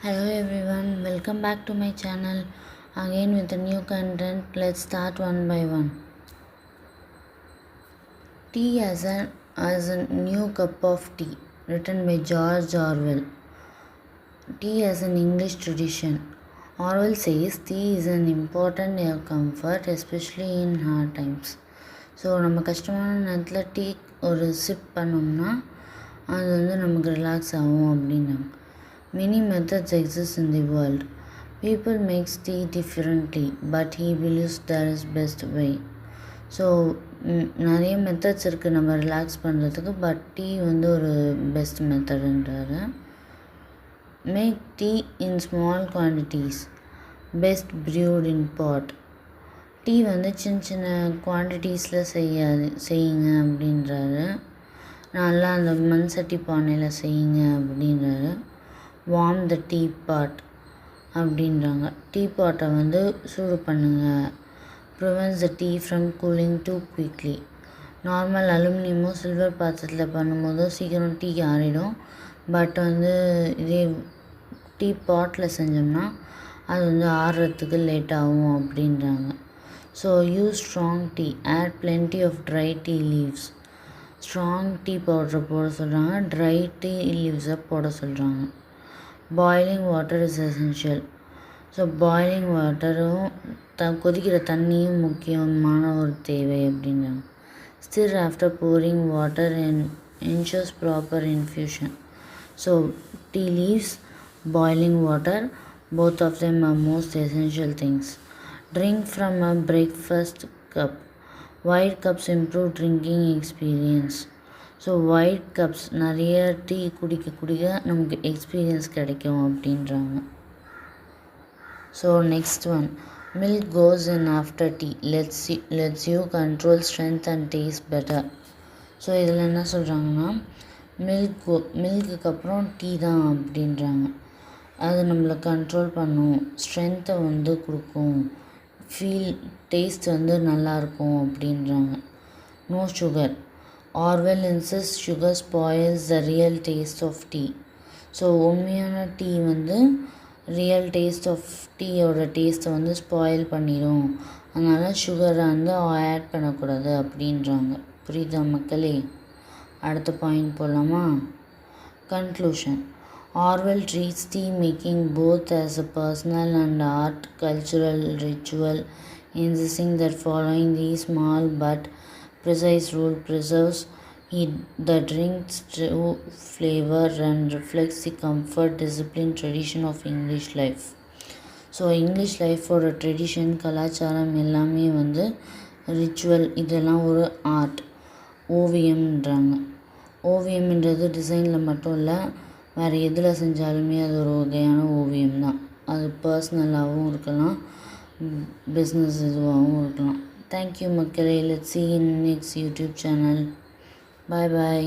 Hello everyone, welcome back to my channel again with a new content. Let's start one by one. Tea as a new cup of tea, written by George Orwell. Tea as an English tradition. Orwell says tea is an important comfort, especially in hard times. So நம்ம கஷ்டமான நேரத்தில் tea ஒரு chip பண்ணோம்னா அது வந்து நமக்கு relax ஆகும் அப்படின்னாங்க. Many methods exist in the world. People make tea differently, but he believes there is best way. So நிறைய மெத்தட்ஸ் இருக்குது நம்ம ரிலாக்ஸ் பண்ணுறதுக்கு, பட் டீ வந்து ஒரு பெஸ்ட் மெத்தடுன்றாரு. Make tea in small quantities, best brewed in pot. Tea வந்து சின்ன சின்ன குவான்டிட்டிஸில் செய்யுங்க அப்படின்றாரு. நல்லா அந்த மண் சட்டி பானையில் செய்யுங்க அப்படின்றாரு. வார்ம் த டீ பாட் அப்படின்றாங்க. டீ பாட்டை வந்து சூடு பண்ணுங்கள். Prevents the tea from cooling too quickly. Normal அலுமினியமோ சில்வர் பாத்திரத்தில் பண்ணும்போதோ சீக்கிரம் டீ ஆறிடும். பட் வந்து இதே டீ பாட்டில் செஞ்சோம்னா அது வந்து ஆறுறதுக்கு லேட் ஆகும் அப்படின்றாங்க. So use strong tea, add plenty of dry tea leaves. Strong tea பவுடரை போட சொல்கிறாங்க, ட்ரை டீ லீவ்ஸை போட சொல்கிறாங்க. Boiling water is essential. So boiling வாட்டரும் கொதிக்கிற தண்ணியும் முக்கியமான ஒரு தேவை அப்படின்றாங்க. Stir after pouring water ensures proper infusion. So tea leaves, boiling water, both of them are most essential things. Drink from a breakfast cup. White cups improve drinking experience. So white cups நிறைய tea குடிக்க நமக்கு experience கிடைக்கும் அப்படின்றாங்க. So next one, milk goes in after tea, lets you control strength and taste better. So இதில் என்ன சொல்கிறாங்கன்னா, மில்க்குக்கு அப்புறம் tea தான் அப்படின்றாங்க. அது நம்மளை கண்ட்ரோல் பண்ணும், ஸ்ட்ரென்த்தை வந்து கொடுக்கும், டேஸ்ட் வந்து நல்லாயிருக்கும் அப்படின்றாங்க. No sugar. Orwell insists sugar spoils the real taste of tea. So உண்மையான டீ வந்து ரியல் டேஸ்ட் ஆஃப் டீயோட டேஸ்ட்டை வந்து ஸ்பாயில் பண்ணிடும். அதனால் சுகரை வந்து ஆட் பண்ணக்கூடாது அப்படின்றாங்க. புரியுதா மக்களே? அடுத்த பாயிண்ட் போகலாமா? Conclusion. Orwell treats tea making both as a personal and art cultural ritual, insisting that following these small but precise rule preserves the drink's true flavor and reflects the comfort, discipline, tradition of English life. So English லைஃபோட tradition, கலாச்சாரம் எல்லாமே வந்து ritual, இதெல்லாம் ஒரு art, ஓவியம்ன்றாங்க. ஓவியம்ன்றது டிசைனில் மட்டும் இல்லை, வேறு எதில் செஞ்சாலுமே அது ஒரு வகையான ஓவியம் தான். அது பர்சனலாகவும் இருக்கலாம், பிஸ்னஸ் இதுவாகவும் இருக்கலாம். Thank you மக்களே. Let's see in next YouTube channel. Bye bye.